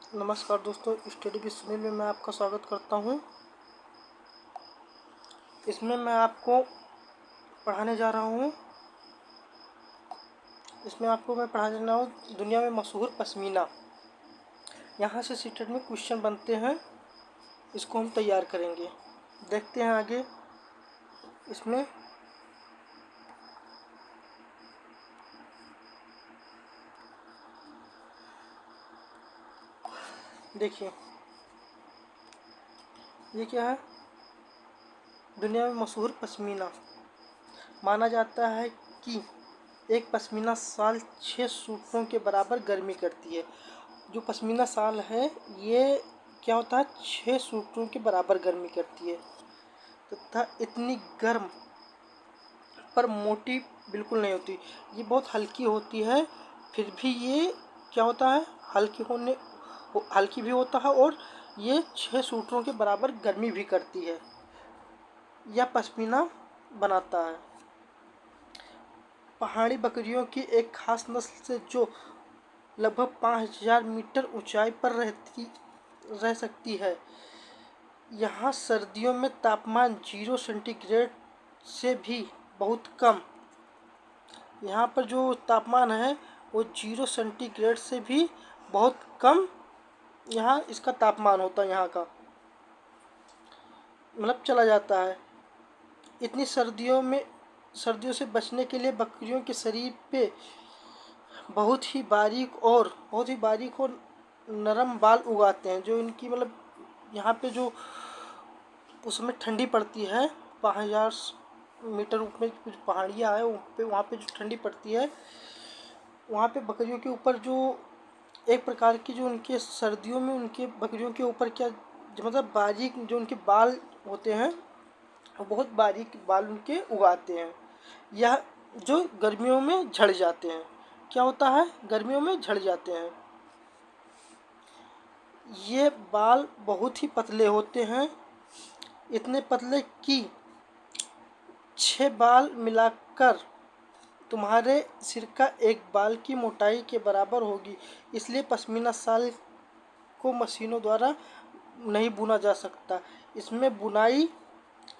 नमस्कार दोस्तों, study with Sunil में मैं आपका स्वागत करता हूं। इसमें मैं आपको पढ़ाने जा रहा हूं दुनिया में मशहूर पश्मीना। यहां से सीटेट में क्वेश्चन बनते हैं, इसको हम तैयार करेंगे। देखते हैं आगे। इसमें देखिए, ये क्या है। दुनिया में मशहूर पश्मीना। माना जाता है कि एक पश्मीना शाल 6 सूटों के बराबर गर्मी करती है। जो पश्मीना शाल है ये क्या होता है, 6 सूटों के बराबर गर्मी करती है तथा इतनी गर्म पर मोटी बिल्कुल नहीं होती। ये बहुत हल्की होती है, फिर भी ये क्या होता है, हल्की भी होता है और ये 6 सूटों के बराबर गर्मी भी करती है। यह पश्मीना बनाता है पहाड़ी बकरियों की एक खास नस्ल से, जो लगभग 5000 मीटर ऊंचाई पर रह सकती है। यहाँ सर्दियों में तापमान 0 सेंटीग्रेड से भी बहुत कम। यहाँ पर जो तापमान है वो 0 सेंटीग्रेड से भी बहुत कम यहाँ इसका तापमान होता है, यहाँ का मतलब चला जाता है। इतनी सर्दियों से बचने के लिए बकरियों के शरीर पे बहुत ही बारीक और नरम बाल उगाते हैं। जो इनकी मतलब यहाँ पे जो उसमें ठंडी पड़ती है, 5000 मीटर ऊपर कुछ पहाड़ियाँ है वहाँ पे जो ठंडी पड़ती है, वहाँ पे बकरियों के ऊपर जो एक प्रकार की जो उनके सर्दियों में उनके बकरियों के ऊपर क्या मतलब बारीक जो उनके बाल होते हैं, वो बहुत बारीक बाल उनके उगाते हैं। यह जो गर्मियों में झड़ जाते हैं, क्या होता है, गर्मियों में झड़ जाते हैं। ये बाल बहुत ही पतले होते हैं, इतने पतले कि 6 बाल मिलाकर तुम्हारे सिर का एक बाल की मोटाई के बराबर होगी। इसलिए पश्मीना शाल को मशीनों द्वारा नहीं बुना जा सकता। इसमें बुनाई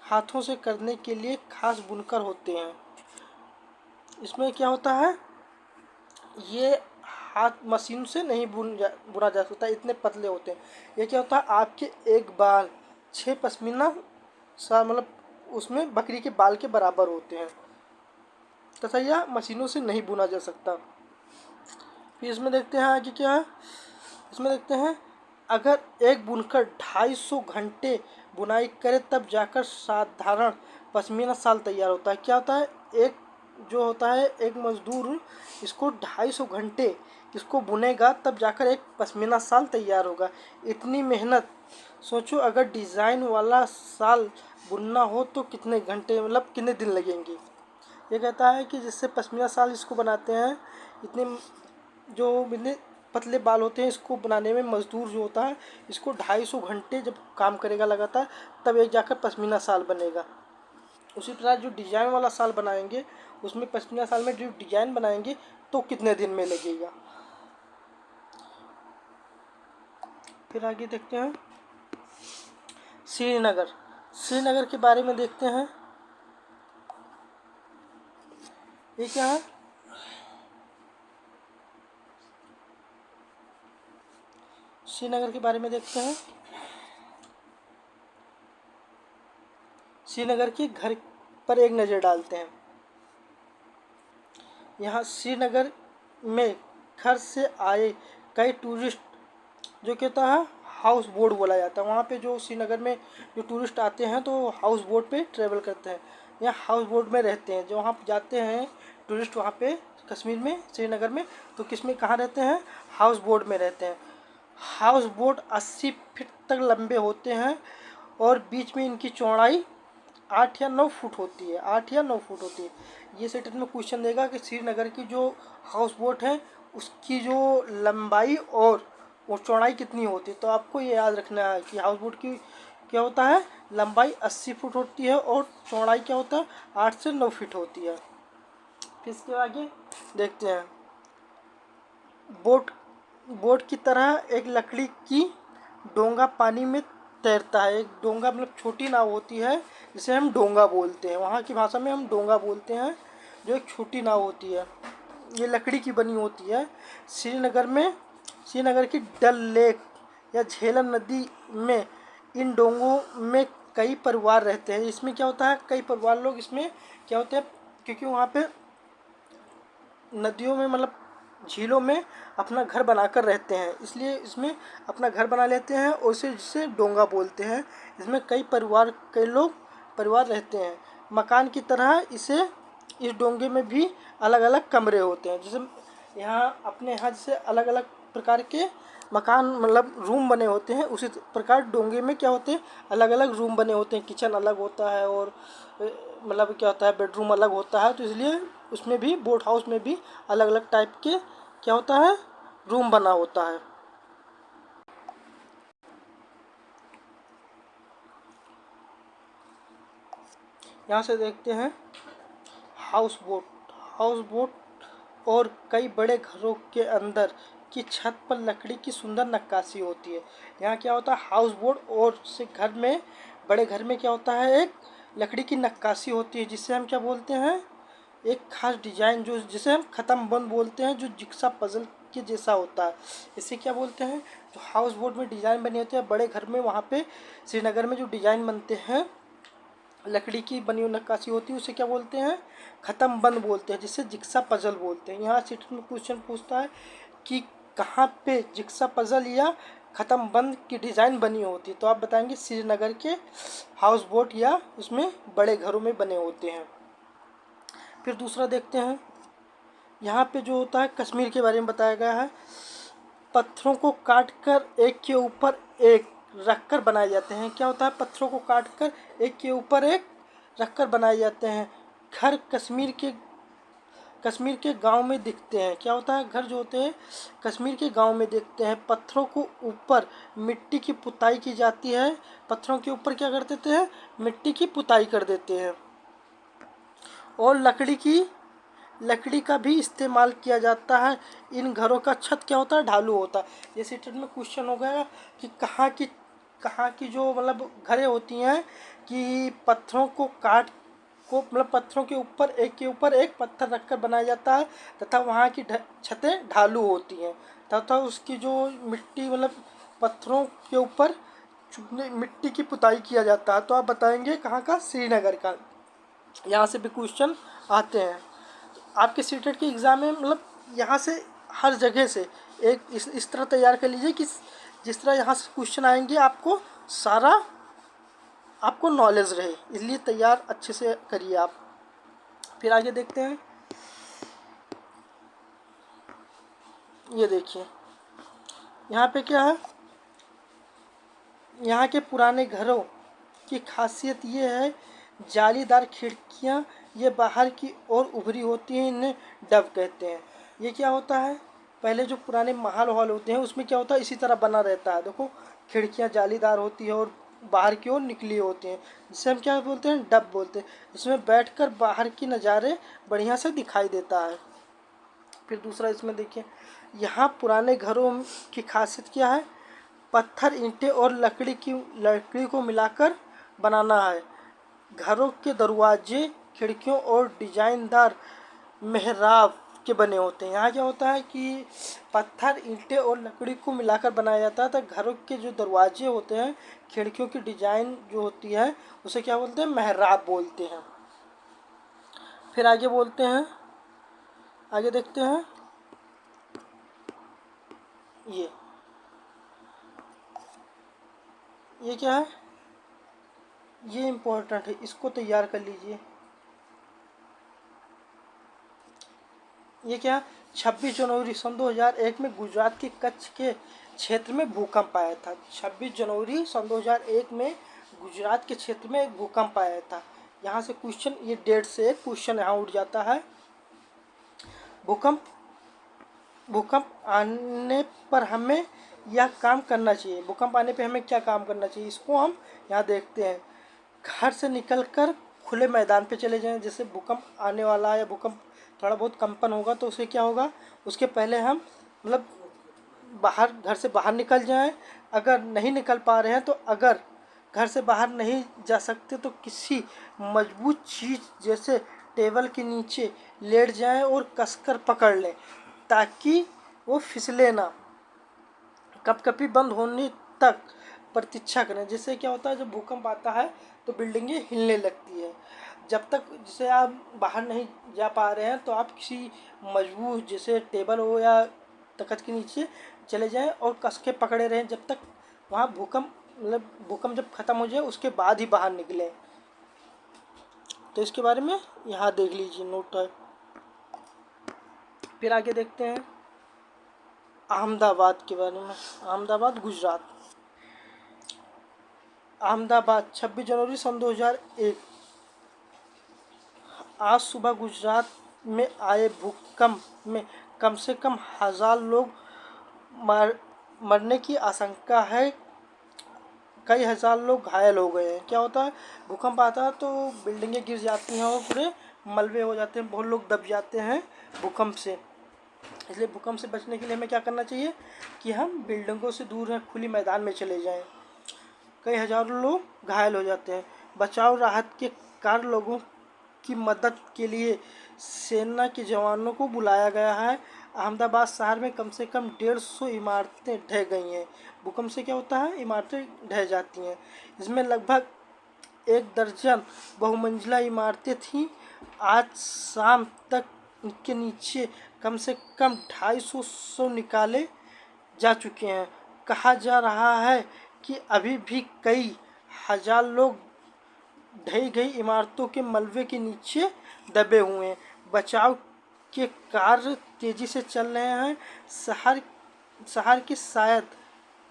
हाथों से करने के लिए खास बुनकर होते हैं। इसमें क्या होता है, ये हाथ मशीन से नहीं बुना जा सकता, इतने पतले होते हैं। ये क्या होता है, आपके एक बाल 6 पश्मीना शाल मतलब उसमें बकरी के बाल के बराबर होते हैं तथा यह मशीनों से नहीं बुना जा सकता। फिर इसमें देखते हैं आगे क्या है। इसमें देखते हैं, अगर एक बुनकर 250 घंटे बुनाई करे तब जाकर साधारण पश्मीना शाल तैयार होता है। क्या होता है, एक मजदूर इसको 250 घंटे इसको बुनेगा तब जाकर एक पश्मीना शाल तैयार होगा। इतनी मेहनत सोचो, अगर डिज़ाइन वाला शाल बुनना हो तो कितने घंटे मतलब कितने दिन लगेंगे। ये कहता है कि जिससे पश्मीना शाल इसको बनाते हैं, इतने पतले बाल होते हैं, इसको बनाने में मजदूर जो होता है इसको 250 घंटे जब काम करेगा लगातार, तब एक जाकर पश्मीना शाल बनेगा। उसी प्रकार जो डिजाइन वाला शाल बनाएंगे, उसमें पश्मीना शाल में जो डिजाइन बनाएंगे तो कितने दिन में लगेगा। फिर आगे देखते हैं, श्रीनगर के बारे में देखते हैं। ये क्या है, श्रीनगर के बारे में देखते हैं। श्रीनगर के घर पर एक नज़र डालते हैं। यहाँ श्रीनगर में घर से आए कई टूरिस्ट, जो कहता है हाउस बोट बोला जाता है। वहाँ पे जो श्रीनगर में जो टूरिस्ट आते हैं तो हाउस बोट पे ट्रेवल करते हैं या हाउस बोट में रहते हैं। जो वहाँ पे जाते हैं टूरिस्ट वहाँ पे कश्मीर में, श्रीनगर में, तो किसमें कहाँ रहते हैं, हाउस बोट में रहते हैं। हाउस बोट 80 फीट तक लंबे होते हैं और बीच में इनकी चौड़ाई 8 या 9 फुट होती है। 8 या 9 फुट होती है। ये सेट में क्वेश्चन देगा कि श्रीनगर की जो हाउस बोट है उसकी जो लंबाई और वो चौड़ाई कितनी होती है। तो आपको ये याद रखना है कि हाउस बोट की क्या होता है, लंबाई 80 फुट होती है और चौड़ाई क्या होता है, 8 से 9 फीट होती है। फिर इसके आगे देखते हैं, बोट बोट की तरह एक लकड़ी की डोंगा पानी में तैरता है। एक डोंगा मतलब छोटी नाव होती है जिसे हम डोंगा बोलते हैं, वहाँ की भाषा में हम डोंगा बोलते हैं, जो एक छोटी नाव होती है, ये लकड़ी की बनी होती है। श्रीनगर की डल लेक या झेलम नदी में इन डोंगों में कई परिवार रहते हैं। इसमें क्या होता है, कई परिवार लोग इसमें क्या होते हैं, क्योंकि वहाँ पे नदियों में मतलब झीलों में अपना घर बनाकर रहते हैं, इसलिए इसमें अपना घर बना लेते हैं और इसे जिसे डोंगा बोलते हैं। इसमें कई लोग परिवार रहते हैं। मकान की तरह इस डोंगे में भी अलग अलग कमरे होते हैं। जैसे अपने यहाँ जैसे अलग अलग प्रकार के मकान मतलब रूम बने होते हैं, उसी प्रकार डोंगे में क्या होते हैं, अलग अलग रूम बने होते हैं। किचन अलग होता है और मतलब क्या होता है, बेडरूम अलग होता है। तो इसलिए उसमें भी, बोट हाउस में भी अलग अलग टाइप के क्या होता है, रूम बना होता है। यहाँ से देखते हैं हाउस बोट। हाउस बोट और कई बड़े घरों के अंदर की छत पर लकड़ी की सुंदर नक्काशी होती है। यहाँ क्या होता है, हाउस बोट और से घर में, बड़े घर में क्या होता है, एक लकड़ी की नक्काशी होती है जिससे हम क्या बोलते हैं, एक खास डिजाइन, जो जिसे हम ख़त्म बंद बोलते हैं, जो जिक्सा पजल के जैसा होता है। इसे क्या बोलते हैं, जो हाउस बोट में डिज़ाइन बनी होती है बड़े घर में, वहाँ पे श्रीनगर में जो डिज़ाइन बनते हैं, लकड़ी की बनी हुई नक्काशी होती है, उसे क्या बोलते हैं, ख़त्म बंद बोलते हैं, जिसे जिक्सा पजल बोलते हैं। यहाँ सीट में क्वेश्चन पूछता है कि कहाँ पे जिक्सा पजल या ख़त्म बंद की डिज़ाइन बनी होती है, तो आप बताएंगे श्रीनगर के हाउस बोट या उसमें बड़े घरों में बने होते हैं। फिर दूसरा देखते हैं, यहाँ पे जो होता है कश्मीर के बारे में बताया गया है। पत्थरों को काट कर एक के ऊपर एक रख कर बनाए जाते हैं। क्या होता है, पत्थरों को काट कर एक के ऊपर एक रख कर बनाए जाते हैं। घर कश्मीर के गांव में दिखते हैं। क्या होता है, घर जो होते हैं कश्मीर के गांव में दिखते हैं। पत्थरों को ऊपर मिट्टी की पुताई की जाती है। पत्थरों के ऊपर क्या कर देते हैं, मिट्टी की पुताई कर देते हैं। और लकड़ी का भी इस्तेमाल किया जाता है। इन घरों का छत क्या होता है, ढालू होता है। जैसे टेट में क्वेश्चन हो गया कि कहाँ की जो मतलब घरें होती हैं कि पत्थरों को काट को मतलब पत्थरों के ऊपर एक पत्थर रखकर बनाया जाता है, तथा वहाँ की छतें ढालू होती हैं, तथा उसकी जो मिट्टी मतलब पत्थरों के ऊपर मिट्टी की पुताई किया जाता है। तो आप बताएंगे कहाँ का, श्रीनगर का। यहाँ से भी क्वेश्चन आते हैं आपके सीटेट के एग्ज़ाम में। मतलब यहाँ से हर जगह से एक इस तरह तैयार कर लीजिए कि जिस तरह यहाँ से क्वेश्चन आएंगे आपको सारा आपको नॉलेज रहे, इसलिए तैयार अच्छे से करिए आप। फिर आगे देखते हैं, ये देखिए यहाँ पे क्या है, यहाँ के पुराने घरों की खासियत ये है, जालीदार खिड़कियाँ ये बाहर की ओर उभरी होती हैं, इन्हें डब कहते हैं। ये क्या होता है, पहले जो पुराने महल वहल होते हैं उसमें क्या होता है, इसी तरह बना रहता है। देखो खिड़कियाँ जालीदार होती है और बाहर की ओर निकली होती हैं, जिसे हम क्या बोलते हैं, डब बोलते हैं। इसमें बैठकर बाहर की नज़ारे बढ़िया से दिखाई देता है। फिर दूसरा इसमें देखिए, यहाँ पुराने घरों की खासियत क्या है, पत्थर, ईंटें और लकड़ी को मिलाकर बनाना है। घरों के दरवाजे खिड़कियों और डिजाइनदार मेहराब के बने होते हैं। यहाँ क्या होता है कि पत्थर, ईंटें और लकड़ी को मिलाकर बनाया जाता है, तो घरों के जो दरवाजे होते हैं, खिड़कियों की डिजाइन जो होती है, उसे क्या बोलते हैं, मेहराब बोलते हैं। फिर आगे बोलते हैं, आगे देखते हैं, ये क्या है, ये इम्पोर्टेंट है, इसको तैयार कर लीजिए। ये क्या, 26 जनवरी सन 2001 में गुजरात के कच्छ के क्षेत्र में भूकंप आया था। 26 जनवरी सन 2001 में गुजरात के क्षेत्र में एक भूकंप आया था। यहाँ से क्वेश्चन, ये डेट से एक क्वेश्चन यहाँ उठ जाता है। भूकंप आने पर हमें यह काम करना चाहिए। भूकंप आने पर हमें क्या काम करना चाहिए, इसको हम यहाँ देखते हैं। घर से निकलकर खुले मैदान पे चले जाएं। जैसे भूकंप आने वाला है या भूकंप थोड़ा बहुत कंपन होगा तो उसे क्या होगा, उसके पहले हम मतलब बाहर घर से बाहर निकल जाएं। अगर नहीं निकल पा रहे हैं तो अगर घर से बाहर नहीं जा सकते तो किसी मजबूत चीज़ जैसे टेबल के नीचे लेट जाएं और कसकर पकड़ लें ताकि वो फिसले ना। कपकपी बंद होने तक प्रतीक्षा करें। जिससे क्या होता है, जब भूकंप आता है तो बिल्डिंगें हिलने लगती है। जब तक जैसे आप बाहर नहीं जा पा रहे हैं तो आप किसी मजबूत जैसे टेबल हो या तख्त के नीचे चले जाएं और कस के पकड़े रहें जब तक वहाँ भूकंप जब ख़त्म हो जाए उसके बाद ही बाहर निकलें। तो इसके बारे में यहाँ देख लीजिए, नोट है। फिर आगे देखते हैं अहमदाबाद के बारे में। अहमदाबाद गुजरात। अहमदाबाद 26 जनवरी सन 2001। आज सुबह गुजरात में आए भूकंप में कम से कम 1000 लोग मरने की आशंका है। कई हजार लोग घायल हो गए हैं। क्या होता है, भूकंप आता है तो बिल्डिंगें गिर जाती हैं और पूरे मलबे हो जाते हैं, बहुत लोग दब जाते हैं भूकंप से। इसलिए भूकंप से बचने के लिए हमें क्या करना चाहिए कि हम बिल्डिंगों से दूर हैं, खुली मैदान में चले जाएं। कई हजारों लोग घायल हो जाते हैं। बचाव राहत के कार्य लोगों की मदद के लिए सेना के जवानों को बुलाया गया है। अहमदाबाद शहर में कम से कम 150 इमारतें ढह गई हैं। भूकंप से क्या होता है, इमारतें ढह जाती हैं। इसमें लगभग 1 दर्जन बहुमंजिला इमारतें थीं। आज शाम तक इनके नीचे कम से कम 250 शव निकाले जा चुके हैं। कहा जा रहा है कि अभी भी कई हजार लोग ढही गई इमारतों के मलबे के नीचे दबे हुए हैं। बचाव के कार्य तेजी से चल रहे हैं। शहर की शायद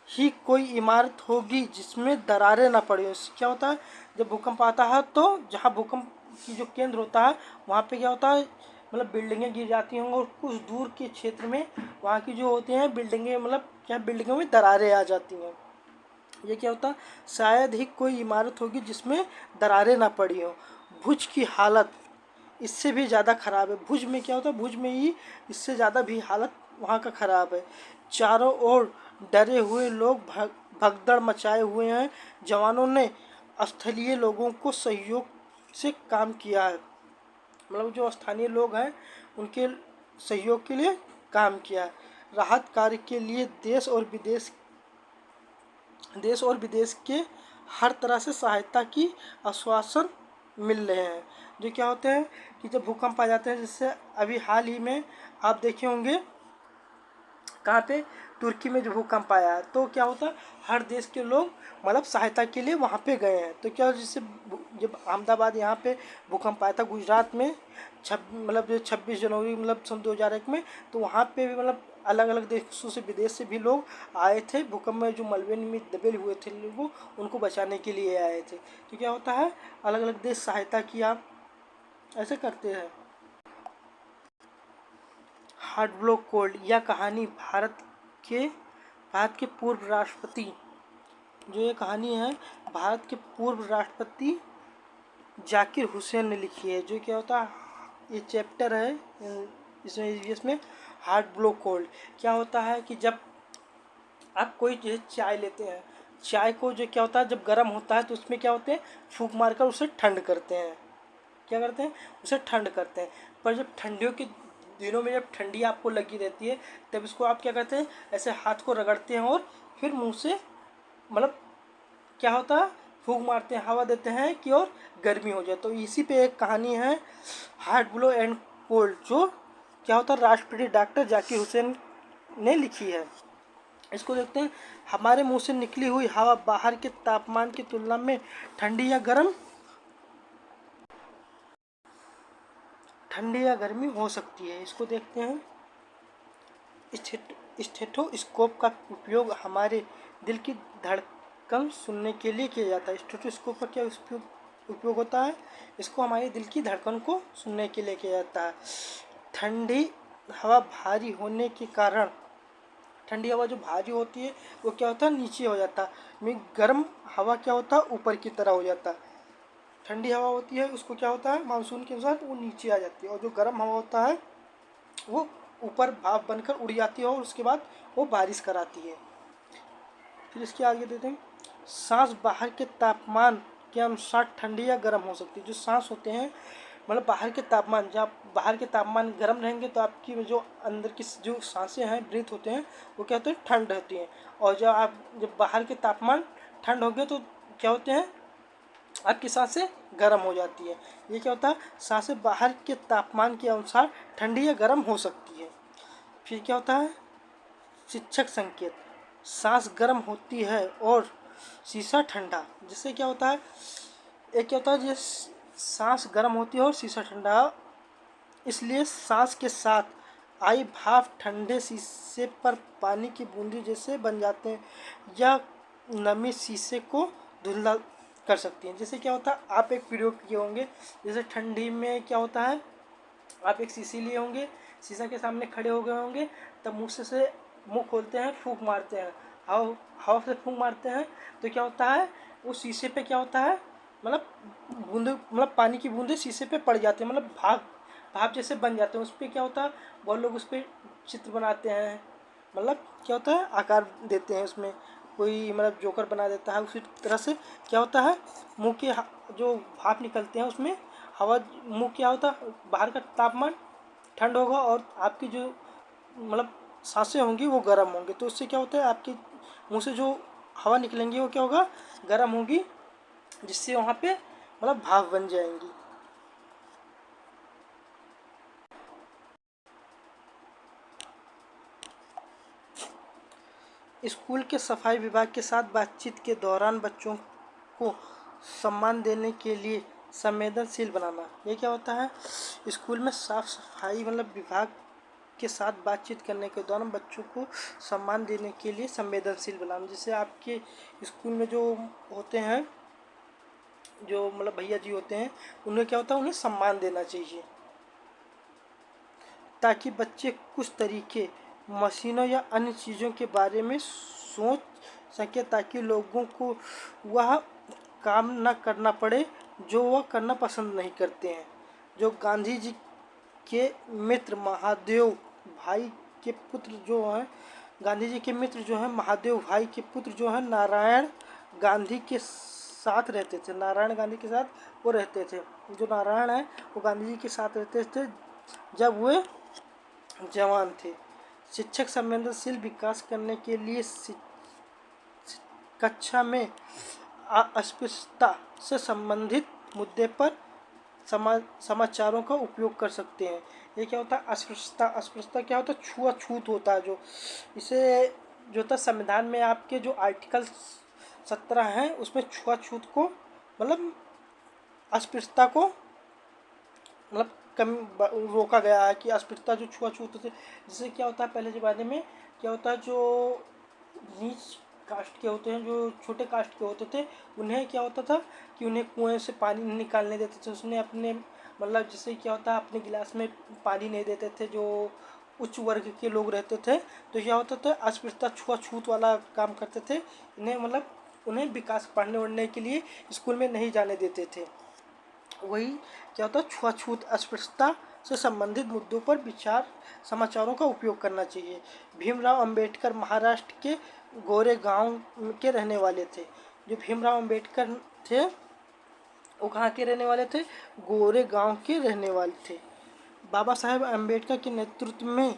ही कोई इमारत होगी जिसमें दरारें ना पड़ी हो। क्या होता है, जब भूकंप आता है तो जहाँ भूकंप की जो केंद्र होता है वहाँ पे क्या होता है, मतलब बिल्डिंगें गिर जाती होंगी और कुछ दूर के क्षेत्र में वहाँ की जो होती हैं बिल्डिंगें, मतलब क्या बिल्डिंगों में दरारें आ जाती हैं। ये क्या होता है, शायद ही कोई इमारत होगी जिसमें दरारें ना पड़ी हो। भुज की हालत इससे भी ज़्यादा ख़राब है। भुज में क्या होता है, भुज में ही इससे ज़्यादा भी हालत वहाँ का ख़राब है। चारों ओर डरे हुए लोग भगदड़ मचाए हुए हैं। जवानों ने स्थलीय लोगों को सहयोग से काम किया है, मतलब जो स्थानीय लोग हैं उनके सहयोग के लिए काम किया है। राहत कार्य के लिए देश और विदेश के हर तरह से सहायता की आश्वासन मिल रहे हैं। जो क्या होते हैं कि जब भूकंप आ जाते हैं, जिससे अभी हाल ही में आप देखे होंगे कहाँ पे, तुर्की में जो भूकंप आया है, तो क्या होता है हर देश के लोग मतलब सहायता के लिए वहाँ पे गए हैं। तो क्या, जिससे जब अहमदाबाद यहाँ पे भूकंप आया था गुजरात में मतलब जो 26 जनवरी मतलब सन 2001 में, तो वहाँ पे भी मतलब अलग अलग देशों से, विदेश से भी लोग आए थे। भूकंप में जो मलबे में दबे हुए थे लोग, उनको बचाने के लिए आए थे। तो क्या होता है, अलग अलग देश सहायता किया, ऐसे करते हैं। हार्ट ब्लॉक कोल्ड, यह कहानी भारत के पूर्व राष्ट्रपति, जो ये कहानी है भारत के पूर्व राष्ट्रपति जाकिर हुसैन ने लिखी है। जो क्या होता है, ये चैप्टर है इसमें हार्ट ब्लॉक कोल्ड। क्या होता है कि जब आप कोई चीज़ चाय लेते हैं, चाय को जो क्या होता है जब गर्म होता है तो उसमें क्या होते हैं, फूंक मारकर उसे ठंड करते हैं। क्या करते हैं, उसे ठंड करते हैं। पर जब ठंडियों के दिनों में जब ठंडी आपको लगी रहती है तब इसको आप क्या करते हैं, ऐसे हाथ को रगड़ते हैं और फिर मुंह से मतलब क्या होता है, फूंक मारते हैं, हवा देते हैं कि और गर्मी हो जाए। तो इसी पे एक कहानी है हार्ट ब्लो एंड कोल्ड, जो क्या होता है राष्ट्रपति डॉक्टर जाकिर हुसैन ने लिखी है। इसको देखते हैं। हमारे मुंह से निकली हुई हवा बाहर के तापमान की तुलना में ठंडी या गर्मी हो सकती है। इसको देखते हैं। स्टेथोस्कोप का उपयोग हमारे दिल की धड़कन सुनने के लिए किया जाता है। स्टेथोस्कोप का क्या उपयोग होता है, इसको हमारे दिल की धड़कन को सुनने के लिए किया जाता है। ठंडी हवा भारी होने के कारण, ठंडी हवा जो भारी होती है वो क्या होता है, नीचे हो जाता है। गर्म हवा क्या होता है, ऊपर की तरह हो जाता है। ठंडी हवा होती है उसको क्या होता है, मानसून के अनुसार वो नीचे आ जाती है, और जो गर्म हवा होता है वो ऊपर भाप बनकर उड़ जाती है और उसके बाद वो बारिश कराती है। फिर इसके आगे देते हैं, सांस बाहर के तापमान के अनुसार ठंडी या गर्म हो सकती है। जो सांस होते हैं मतलब बाहर के तापमान, जब बाहर के तापमान गर्म रहेंगे तो आपकी जो अंदर की जो सांसें हैं, ब्रीथ होते हैं, वो क्या होते हैं, ठंड रहती हैं। और जब बाहर के तापमान ठंड हो गए तो क्या होते हैं, आपकी सांसें गर्म हो जाती है। ये क्या होता है, सांसें बाहर के तापमान के अनुसार ठंडी या गर्म हो सकती है। फिर क्या होता है, शिक्षक संकेत, सांस गर्म होती है और शीशा ठंडा। जिससे क्या होता है, एक क्या होता है, जिस सांस गर्म होती है और शीशा ठंडा, इसलिए सांस के साथ आई भाप ठंडे शीशे पर पानी की बूंदी जैसे बन जाते हैं या नमी शीशे को धुंधला कर सकती हैं। जैसे क्या होता है, आप एक प्रयोग किए होंगे, जैसे ठंडी में क्या होता है, आप एक शीशी लिए होंगे, शीशा के सामने खड़े हो गए होंगे, तब मुंह खोलते हैं, फूंक मारते हैं, हवा हवा से फूंक मारते हैं, तो क्या होता है, उस शीशे पे क्या होता है, मतलब बूंदे, मतलब पानी की बूंदे शीशे पे पड़ जाते हैं, मतलब भाप भाप जैसे बन जाते हैं। उस पर क्या होता है, बहुत लोग उस पर चित्र बनाते हैं, मतलब क्या होता है, आकार देते हैं उसमें, कोई मतलब जोकर बना देता है। उसी तरह से क्या होता है, मुंह के जो भाप निकलते हैं उसमें हवा, मुंह क्या होता है, बाहर का तापमान ठंड होगा और आपकी जो मतलब सांसें होंगी वो गर्म होंगी, तो उससे क्या होता है, आपके मुंह से जो हवा निकलेंगी वो क्या होगा, गर्म होगी, जिससे वहाँ पे मतलब भाप बन जाएंगी। स्कूल के सफाई विभाग के साथ बातचीत के दौरान बच्चों को सम्मान देने के लिए संवेदनशील बनाना। ये क्या होता है, स्कूल में साफ सफाई मतलब विभाग के साथ बातचीत करने के दौरान बच्चों को सम्मान देने के लिए संवेदनशील बनाना। जैसे आपके स्कूल में जो होते हैं, जो मतलब भैया जी होते हैं, उन्हें क्या होता है, उन्हें सम्मान देना चाहिए, ताकि बच्चे कुछ तरीके मशीनों या अन्य चीज़ों के बारे में सोच सके, ताकि लोगों को वह काम न करना पड़े जो वह करना पसंद नहीं करते हैं। जो गांधी जी के मित्र महादेव भाई के पुत्र जो हैं, गांधी जी के मित्र जो हैं महादेव भाई के पुत्र जो हैं नारायण गांधी के साथ रहते थे, नारायण गांधी के साथ वो रहते थे। जो नारायण है वो गांधी जी के साथ रहते थे जब वे जवान थे। शिक्षक संवेदनशील विकास करने के लिए कक्षा में अस्पृश्यता से संबंधित मुद्दे पर समाचारों का उपयोग कर सकते हैं। ये क्या होता है, अस्पृश्यता, अस्पृश्यता क्या होता है, छुआछूत होता है। जो इसे जो होता है, संविधान में आपके जो आर्टिकल 17 हैं उसमें छुआछूत को मतलब अस्पृश्यता को मतलब कम रोका गया है कि अस्पृश्यता जो छुआछूत होते, जिससे क्या होता है, पहले ज़माने में क्या होता है, जो नीच कास्ट के होते हैं, जो छोटे कास्ट के होते थे, उन्हें क्या होता था कि उन्हें कुएं से पानी नहीं निकालने देते थे। उसने अपने मतलब जैसे क्या होता है, अपने गिलास में पानी नहीं देते थे जो उच्च वर्ग के लोग रहते थे, तो क्या होता था, अस्पृश्यता छुआछूत वाला काम करते थे। इन्हें मतलब उन्हें विकास पढ़ने वढ़ने के लिए स्कूल में नहीं जाने देते थे। वही क्या होता है, छुआछूत अस्पृश्यता से संबंधित मुद्दों पर विचार समाचारों का उपयोग करना चाहिए। भीमराव अंबेडकर महाराष्ट्र के गोरेगांव के रहने वाले थे। जो भीमराव अंबेडकर थे वो कहाँ के रहने वाले थे, गोरेगांव के रहने वाले थे। बाबा साहेब अंबेडकर के नेतृत्व में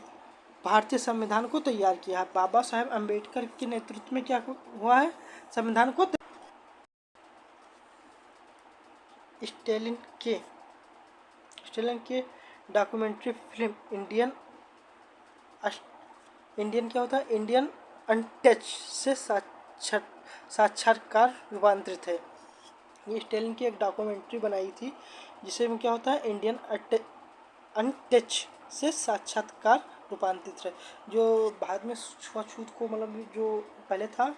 भारतीय संविधान को तैयार किया है। बाबा साहेब अंबेडकर के नेतृत्व में क्या हुआ है, संविधान को। स्टेलिन के स्टेलिन के डॉक्यूमेंट्री फिल्म इंडियन क्या होता है, इंडियन अनटच से साक्षात्कार रूपांतरित है। ये स्टेलिन की एक डॉक्यूमेंट्री बनाई थी जिसे में क्या होता है, इंडियन अनटच से साक्षात्कार रूपांतरित है। जो भारत में छुआछूत को मतलब जो पहले था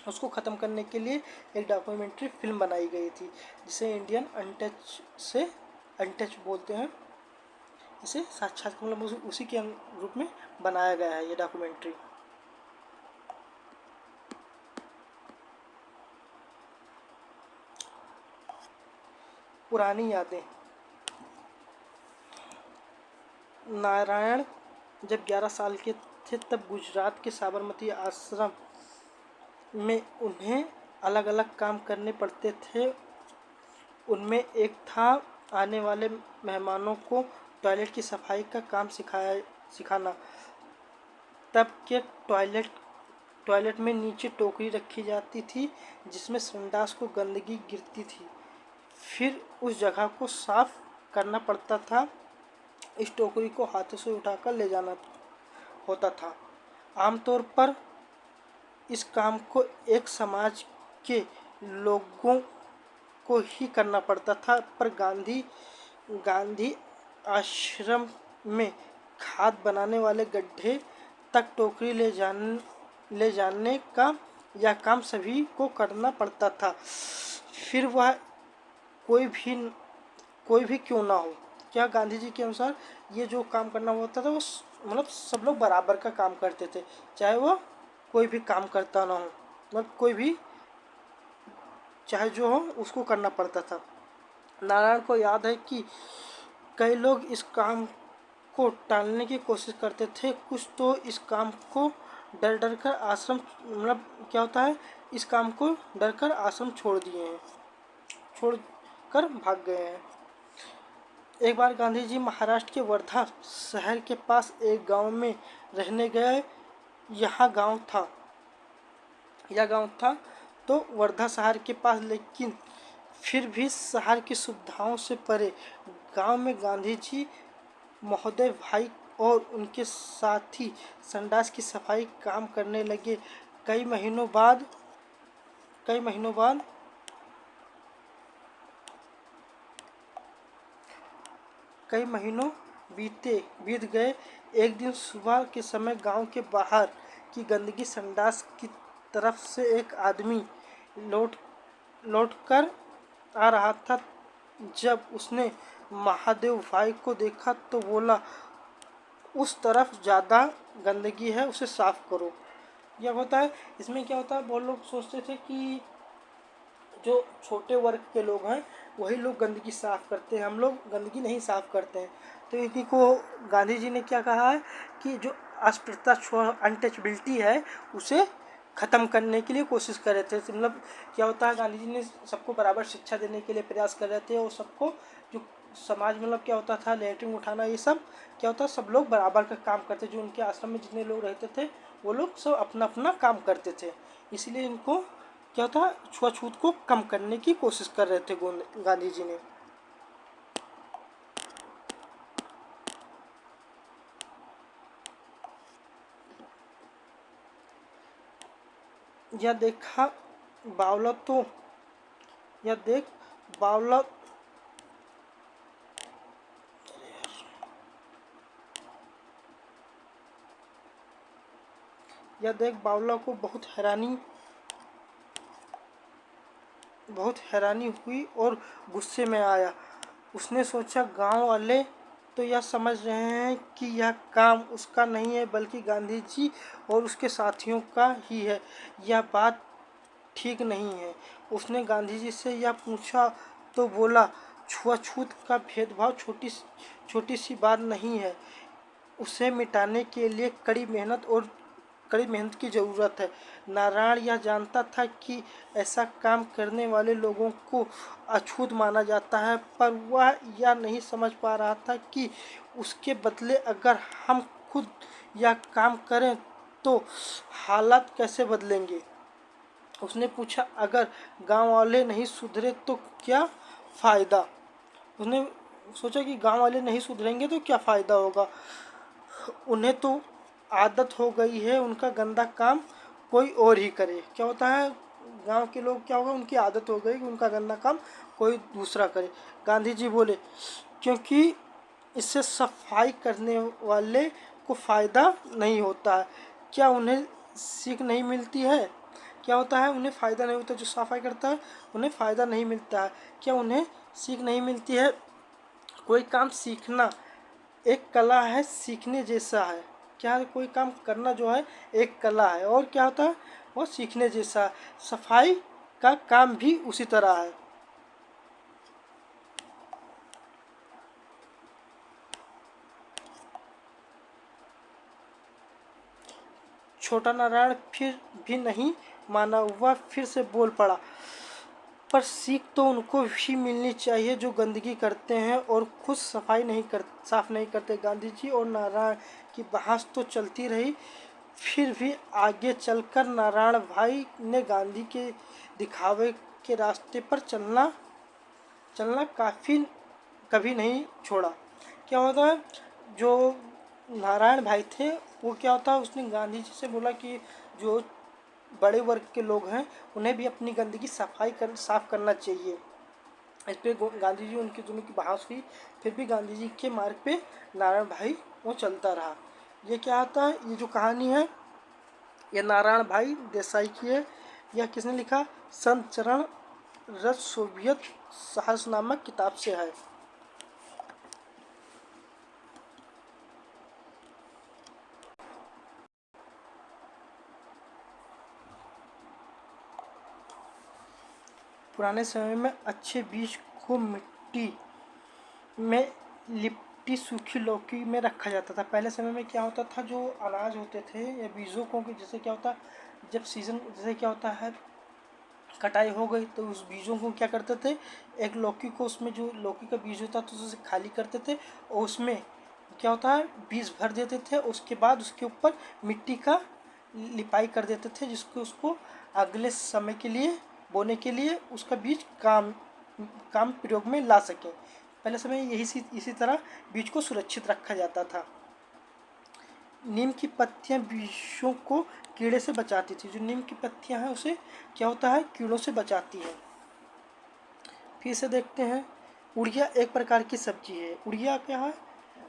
उसको ख़त्म करने के लिए एक डॉक्यूमेंट्री फिल्म बनाई गई थी जिसे इंडियन अनटच से अनटच बोलते हैं। इसे साक्षात्कार मतलब उसी के रूप में बनाया गया है ये डॉक्यूमेंट्री। पुरानी यादें। नारायण जब 11 साल के थे तब गुजरात के साबरमती आश्रम में उन्हें अलग अलग काम करने पड़ते थे। उनमें एक था आने वाले मेहमानों को टॉयलेट की सफाई का काम सिखाना। तब के टॉयलेट में नीचे टोकरी रखी जाती थी जिसमें संडास को गंदगी गिरती थी, फिर उस जगह को साफ करना पड़ता था। इस टोकरी को हाथों से उठाकर ले जाना होता था। आमतौर पर इस काम को एक समाज के लोगों को ही करना पड़ता था, पर गांधी आश्रम में खाद बनाने वाले गड्ढे तक टोकरी ले जाने का यह काम सभी को करना पड़ता था, फिर वह कोई भी क्यों ना हो। क्या गांधी जी के अनुसार ये जो काम करना होता था वो मतलब सब लोग बराबर का काम करते थे, चाहे वह कोई भी काम करता ना हो, मतलब कोई भी चाहे जो हो उसको करना पड़ता था। नारायण को याद है कि कई लोग इस काम को टालने की कोशिश करते थे, कुछ तो इस काम को डर कर आश्रम मतलब क्या होता है, इस काम को डर कर आश्रम छोड़ कर भाग गए हैं। एक बार गांधी जी महाराष्ट्र के वर्धा शहर के पास एक गांव में रहने गए। यह गांव था तो वर्धा शहर के पास, लेकिन फिर भी शहर की सुविधाओं से परे। गांव में गांधी जी महोदय भाई और उनके साथी संडास की सफाई काम करने लगे। कई महीनों बीत गए। एक दिन सुबह के समय गांव के बाहर की गंदगी संडास की तरफ से एक आदमी लौट कर आ रहा था। जब उसने महादेव भाई को देखा तो बोला, उस तरफ ज़्यादा गंदगी है, उसे साफ करो। यह होता है, इसमें क्या होता है, बहुत लोग सोचते थे कि जो छोटे वर्ग के लोग हैं वही लोग गंदगी साफ़ करते हैं, हम लोग गंदगी नहीं साफ़ करते हैं। तो इसी को गांधी जी ने क्या कहा है कि जो अस्पृश्यता अनटचबिलिटी है उसे ख़त्म करने के लिए कोशिश कर रहे थे। मतलब क्या होता है, गांधी जी ने सबको बराबर शिक्षा देने के लिए प्रयास कर रहे थे और सबको जो समाज मतलब क्या होता था, लैट्रिन उठाना, ये सब क्या होता है, सब लोग बराबर का काम करते। जो उनके आश्रम में जितने लोग रहते थे वो लोग सब अपना अपना काम करते थे, इसलिए इनको क्या था, छुआछूत को कम करने की कोशिश कर रहे थे गांधी जी ने। यह देखा बावला तो यह देख बावला यह देख बावला को बहुत हैरानी हुई और गुस्से में आया। उसने सोचा, गांव वाले तो यह समझ रहे हैं कि यह काम उसका नहीं है बल्कि गांधी जी और उसके साथियों का ही है। यह बात ठीक नहीं है। उसने गांधी जी से यह पूछा तो बोला, छुआछूत का भेदभाव छोटी सी बात नहीं है, उसे मिटाने के लिए कड़ी मेहनत की ज़रूरत है। नारायण यह जानता था कि ऐसा काम करने वाले लोगों को अछूत माना जाता है, पर वह यह नहीं समझ पा रहा था कि उसके बदले अगर हम खुद यह काम करें तो हालात कैसे बदलेंगे। उसने पूछा, अगर गांव वाले नहीं सुधरे तो क्या फ़ायदा। उसने सोचा कि गांव वाले नहीं सुधरेंगे तो क्या फ़ायदा होगा, उन्हें तो आदत हो गई है उनका गंदा काम कोई और ही करे। क्या होता है, गांव के लोग क्या होगा, उनकी आदत हो गई कि उनका गंदा काम कोई दूसरा करे। गांधी जी बोले, क्योंकि इससे सफाई करने वाले को फ़ायदा नहीं होता है। क्या उन्हें सीख नहीं मिलती है। क्या होता है, उन्हें फ़ायदा नहीं होता, जो सफाई करता है उन्हें फ़ायदा नहीं मिलता है। क्या उन्हें सीख नहीं मिलती है। कोई काम सीखना एक कला है, सीखने जैसा है। क्या है, कोई काम करना जो है एक कला है और क्या होता है, वो सीखने जैसा है। सफाई का काम भी उसी तरह है। छोटा नारायण फिर भी नहीं माना, वह फिर से बोल पड़ा, पर सीख तो उनको भी मिलनी चाहिए जो गंदगी करते हैं और खुद साफ नहीं करते। गांधी जी और नारायण की बहस तो चलती रही, फिर भी आगे चलकर नारायण भाई ने गांधी के दिखावे के रास्ते पर चलना कभी नहीं छोड़ा। क्या होता है, जो नारायण भाई थे वो क्या होता है, उसने गांधी जी से बोला कि जो बड़े वर्ग के लोग हैं उन्हें भी अपनी गंदगी साफ करना चाहिए। इस पर गांधी जी उनकी दोनों की बहस हुई, फिर भी गांधी जी के मार्ग पे नारायण भाई वो चलता रहा। ये क्या होता है, ये जो कहानी है ये नारायण भाई देसाई की है। यह किसने लिखा, संत चरण रज सोवियत साहस नामक किताब से है। पुराने समय में अच्छे बीज को मिट्टी में लिपटी सूखी लौकी में रखा जाता था। पहले समय में क्या होता था, जो अनाज होते थे या बीजों को, जैसे क्या होता, जब सीज़न जैसे क्या होता है कटाई हो गई तो उस बीजों को क्या करते थे, एक लौकी को, उसमें जो लौकी का बीज होता था उसे खाली करते थे और उसमें क्या होता है बीज भर देते थे। उसके बाद उसके ऊपर मिट्टी का लिपाई कर देते थे, जिसको उसको अगले समय के लिए बोने के लिए उसका बीज काम प्रयोग में ला सके। पहले समय इसी तरह बीज को सुरक्षित रखा जाता था। नीम की पत्तियां बीजों को कीड़े से बचाती थी। जो नीम की पत्तियां हैं उसे क्या होता है, कीड़ों से बचाती है। फिर से देखते हैं, उड़िया एक प्रकार की सब्जी है। उड़िया क्या है,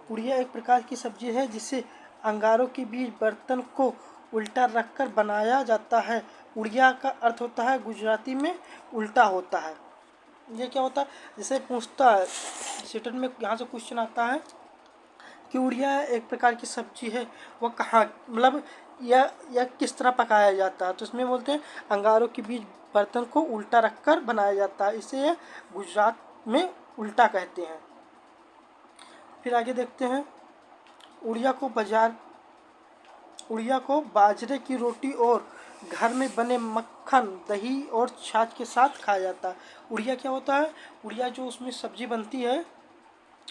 उड़िया एक प्रकार की सब्जी है जिसे अंगारों के बीच बर्तन को उल्टा रखकर बनाया जाता है। उड़िया का अर्थ होता है गुजराती में उल्टा होता है। ये क्या होता है, जैसे पूछता है सेटन में, यहाँ से क्वेश्चन आता है कि उड़िया एक प्रकार की सब्जी है, वह कहाँ, मतलब यह किस तरह पकाया जाता है, तो इसमें बोलते हैं अंगारों के बीच बर्तन को उल्टा रखकर बनाया जाता है, इसे यह गुजरात में उल्टा कहते हैं। फिर आगे देखते हैं, उड़िया को बाजरे की रोटी और घर में बने मक्खन, दही और छाछ के साथ खाया जाता है। उड़िया क्या होता है, उड़िया जो उसमें सब्जी बनती है,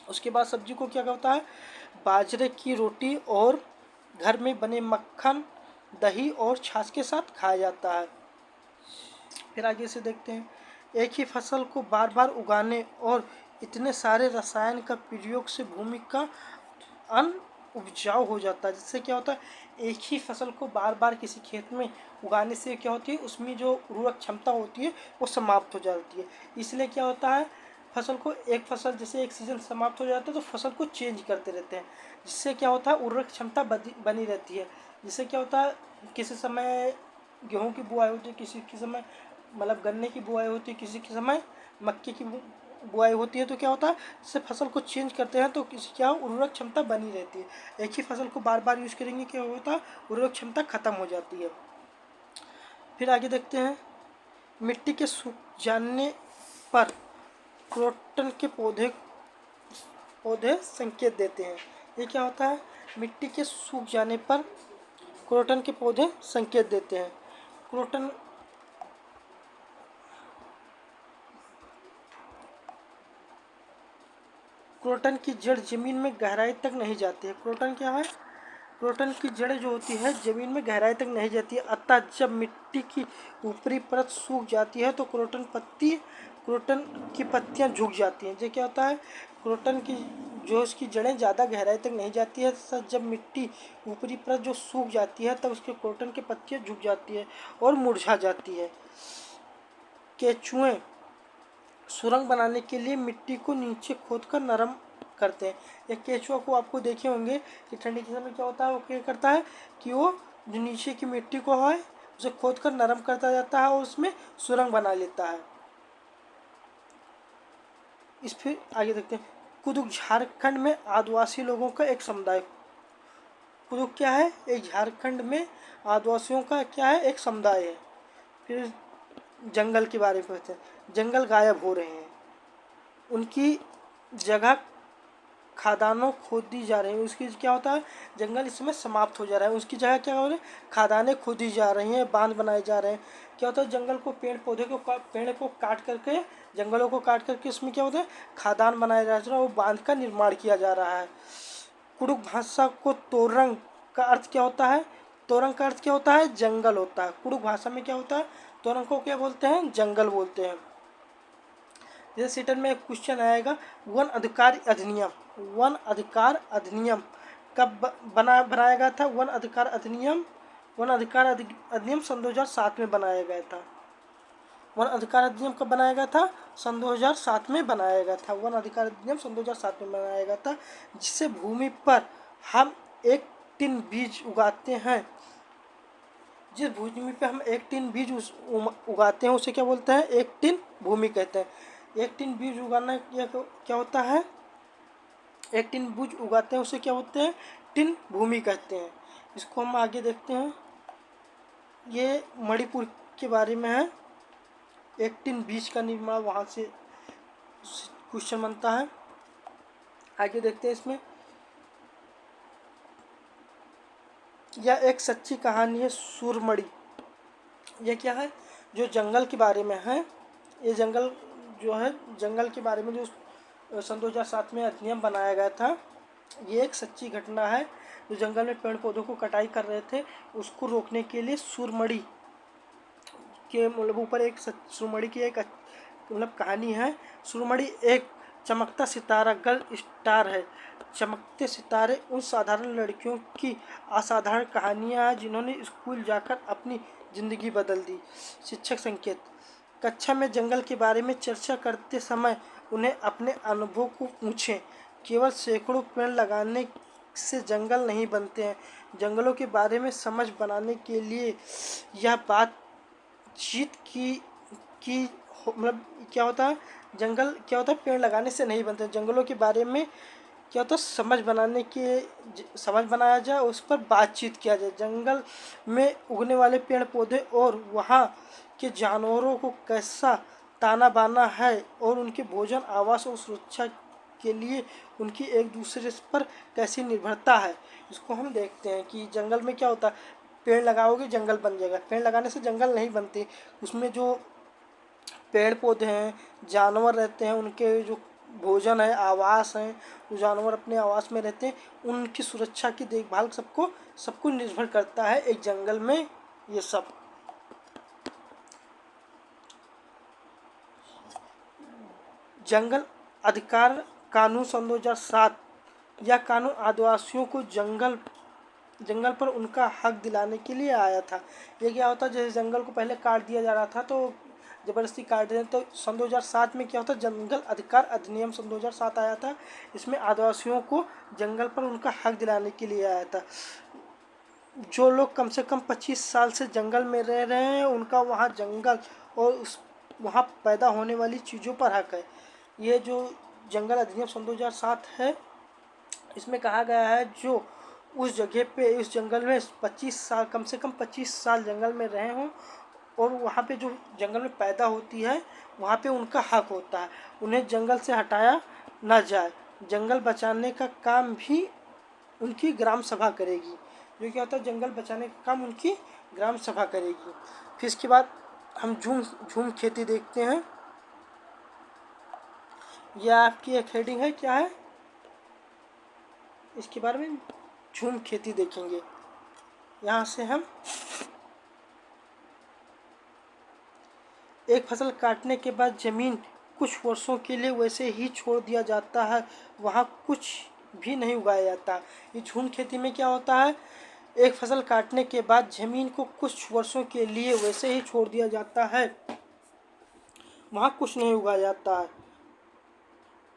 उसके बाद सब्जी को क्या होता है, बाजरे की रोटी और घर में बने मक्खन, दही और छाछ के साथ खाया जाता है। फिर आगे से देखते हैं, एक ही फसल को बार बार उगाने और इतने सारे रसायन का प्रयोग से भूमि का अन्न उपजाऊ हो जाता है। जिससे क्या होता है, एक ही फसल को बार बार किसी खेत में उगाने से क्या होती है, उसमें जो उर्वरक क्षमता होती है वो समाप्त हो जाती है। इसलिए क्या होता है, फसल को एक फसल जैसे एक सीज़न समाप्त हो जाता है तो फसल को चेंज करते रहते हैं, जिससे क्या होता है उर्वरक क्षमता बनी रहती है। जिससे क्या होता है, किसी समय गेहूँ की बुआई होती है, किसी के समय मतलब गन्ने की बुआई होती है, किसी के समय मक्के की बुआई होती है, तो क्या होता है जैसे फसल को चेंज करते हैं तो किसी क्या उर्वरक क्षमता बनी रहती है। एक ही फसल को बार बार यूज करेंगे क्या होता है, उर्वरक क्षमता खत्म हो जाती है। फिर आगे देखते हैं, मिट्टी के सूख जाने पर क्रोटन के पौधे संकेत देते हैं। ये क्या होता है, मिट्टी के सूख जाने पर क्रोटन के पौधे संकेत देते हैं। क्रोटन की जड़ जमीन में गहराई तक नहीं जाती है। क्रोटन क्या है, क्रोटन की जड़ जो होती है जमीन में गहराई तक नहीं जाती है। अतः जब मिट्टी की ऊपरी परत सूख जाती है तो क्रोटन की पत्तियां झुक जाती हैं। जो क्या होता है, क्रोटन की जो उसकी जड़ें ज़्यादा गहराई तक नहीं जाती है, जब मिट्टी ऊपरी परत जो सूख जाती है तब उसके क्रोटन की पत्तियां झुक जाती है और मुरझा जाती है। केंचुए सुरंग बनाने के लिए मिट्टी को नीचे खोदकर नरम करते हैं। एक केंचुआ को आपको देखे होंगे कि ठंडी के समय क्या होता है, वो क्या करता है कि वो जो नीचे की मिट्टी को है उसे खोदकर नरम करता जाता है और उसमें सुरंग बना लेता है। इस फिर आगे देखते हैं, कुदुक झारखंड में आदिवासी लोगों का एक समुदाय। कुदुक क्या है, एक झारखंड में आदिवासियों का क्या है, एक समुदाय है। फिर जंगल के बारे में कहते हैं, जंगल गायब हो रहे हैं, उनकी जगह खादानों खोदी जा रही हैं। उसकी क्या होता है, जंगल इसमें समाप्त हो जा रहा है, उसकी जगह क्या हो रही है, खादानें खोदी जा रही हैं, बांध बनाए जा रहे हैं। क्या होता है, जंगल को पेड़ को काट करके, जंगलों को काट करके इसमें क्या होता है, खादान बनाया जा रहा है और बांध का निर्माण किया जा रहा है। कुड़ुक भाषा को तोरंग का अर्थ क्या होता है, तोरंग का अर्थ क्या होता है, जंगल होता है। कुड़ुक भाषा में क्या होता है, तोरंग को क्या बोलते हैं, जंगल बोलते हैं। जैसे सीटन में एक क्वेश्चन आएगा, वन अधिकार अधिनियम, वन अधिकार अधिनियम कब बनाया गया था। वन अधिकार अधिनियम सन 2007 में बनाया गया था। वन अधिकार अधिनियम कब बनाया गया था, सन 2007 में बनाया गया था। वन अधिकार अधिनियम सन 2007 में बनाया गया था, जिससे भूमि पर हम एक टिन बीज उगाते हैं, जिस भूमि पे हम एक टिन बीज उगाते हैं उसे क्या बोलते हैं, एक टिन भूमि कहते हैं। एक टिन बीज उगाना क्या होता है, एक टिन बीज उगाते हैं उसे क्या होते हैं, टिन भूमि कहते हैं। इसको हम आगे देखते हैं, ये मणिपुर के बारे में है। एक टिन बीज का निर्माण वहाँ से क्वेश्चन बनता है। आगे देखते हैं इसमें, यह एक सच्ची कहानी है सूरमणि। यह क्या है, जो जंगल के बारे में है। ये जंगल जो है, जंगल के बारे में जो सन 2007 में अधिनियम बनाया गया था, ये एक सच्ची घटना है। जो जंगल में पेड़ पौधों को कटाई कर रहे थे, उसको रोकने के लिए सूरमणि के मतलब ऊपर एक सूरमणि की एक मतलब कहानी है। सूरमणि एक चमकता सितारा, गर्ल स्टार है। चमकते सितारे उन साधारण लड़कियों की असाधारण कहानियाँ हैं जिन्होंने स्कूल जाकर अपनी ज़िंदगी बदल दी। शिक्षक संकेत, कक्षा में जंगल के बारे में चर्चा करते समय उन्हें अपने अनुभव को पूछें। केवल सैकड़ों पेड़ लगाने से जंगल नहीं बनते हैं। जंगलों के बारे में समझ बनाने के लिए यह बातचीत की मतलब क्या होता है, जंगल क्या होता है, पेड़ लगाने से नहीं बनते। जंगलों के बारे में क्या होता है, समझ बनाया जाए, उस पर बातचीत किया जाए। जंगल में उगने वाले पेड़ पौधे और वहाँ के जानवरों को कैसा ताना बाना है और उनके भोजन, आवास और सुरक्षा के लिए उनकी एक दूसरे पर कैसी निर्भरता है, इसको हम देखते हैं कि जंगल में क्या होता है, पेड़ लगाओगे जंगल बन जाएगा। पेड़ लगाने से जंगल नहीं बनते, उसमें जो पेड़ पौधे हैं, जानवर रहते हैं, उनके जो भोजन है, आवास है, जो जानवर अपने आवास में रहते हैं, उनकी सुरक्षा की देखभाल सबको निर्भर करता है एक जंगल में ये सब। जंगल अधिकार कानून सन 2007, यह कानून आदिवासियों को जंगल पर उनका हक दिलाने के लिए आया था। ये क्या होता है, जैसे जंगल को पहले काट दिया जा रहा था तो ज़बरदस्ती काट दें, तो सन 2007 में क्या होता है, जंगल अधिकार अधिनियम सन 2007 आया था। इसमें आदिवासियों को जंगल पर उनका हक दिलाने के लिए आया था। जो लोग कम से कम 25 साल से जंगल में रह रहे हैं, उनका वहाँ जंगल और वहाँ पैदा होने वाली चीज़ों पर हक है। ये जो जंगल अधिनियम सन 2007 है, इसमें कहा गया है जो उस जगह पे, इस जंगल में 25 साल, कम से कम 25 साल जंगल में रहे हों और वहाँ पे जो जंगल में पैदा होती है, वहाँ पे उनका हक होता है, उन्हें जंगल से हटाया ना जाए। जंगल बचाने का काम भी उनकी ग्राम सभा करेगी। जो क्या होता है, जंगल बचाने का काम उनकी ग्राम सभा करेगी। फिर इसके बाद हम झूम खेती देखते हैं। यह आपकी एक हेडिंग है, क्या है, इसके बारे में झूम खेती देखेंगे। यहाँ से हम एक फसल काटने के बाद ज़मीन कुछ वर्षों के लिए वैसे ही छोड़ दिया जाता है, वहाँ कुछ भी नहीं उगाया जाता। ये झूम खेती में क्या होता है, एक फसल काटने के बाद ज़मीन को कुछ वर्षों के लिए वैसे ही छोड़ दिया जाता है, वहाँ कुछ नहीं उगाया जाता है।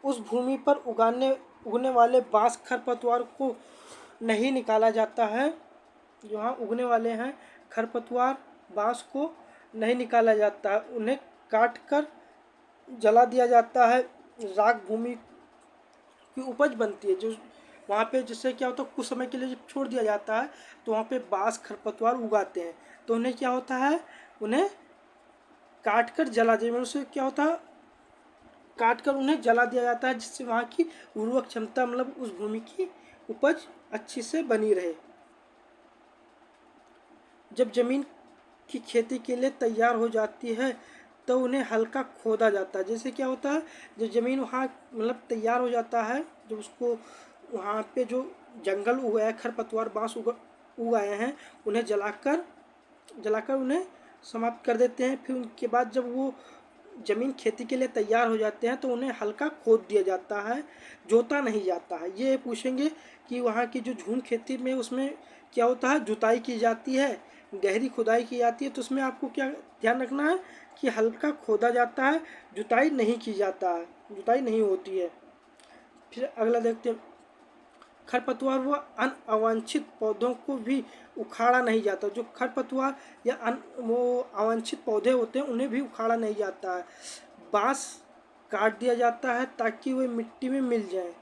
उस भूमि पर उगने वाले बाँस, खरपतवार को नहीं निकाला जाता है। जो वहाँ उगने वाले हैं खरपतवार, बाँस को नहीं निकाला जाता है, उन्हें काट कर जला दिया जाता है। राख भूमि की उपज बनती है, जो वहाँ पे जिससे क्या होता है, कुछ समय के लिए जब छोड़ दिया जाता है तो वहाँ पे बाँस, खरपतवार उगाते हैं, तो उन्हें क्या होता है, उन्हें काट कर जला दिया, उससे क्या होता है, काट कर उन्हें जला दिया जाता है, जिससे वहाँ की उर्वरक क्षमता मतलब उस भूमि की उपज अच्छी से बनी रहे। जब जमीन की खेती के लिए तैयार हो जाती है तो उन्हें हल्का खोदा जाता है। जैसे क्या होता है, जब ज़मीन वहाँ मतलब तैयार हो जाता है, जब उसको वहाँ पे जो जंगल उगाया है, खरपतवार बाँस उगाए हैं, उन्हें जलाकर उन्हें समाप्त कर देते हैं। फिर उनके बाद जब वो ज़मीन खेती के लिए तैयार हो जाते हैं तो उन्हें हल्का खोद दिया जाता है, जोता नहीं जाता है। ये पूछेंगे कि वहाँ की जो झूम खेती में उसमें क्या होता है, जुताई की जाती है, गहरी खुदाई की जाती है। तो उसमें आपको क्या ध्यान रखना है कि हल्का खोदा जाता है, जुताई नहीं की जाता है, जुताई नहीं होती है। फिर अगला देखते हैं, खरपतवार व अन्य अवांछित पौधों को भी उखाड़ा नहीं जाता। जो खरपतवार या अन्य वो अवांछित पौधे होते हैं उन्हें भी उखाड़ा नहीं जाता है। बाँस काट दिया जाता है ताकि वे मिट्टी में मिल जाए।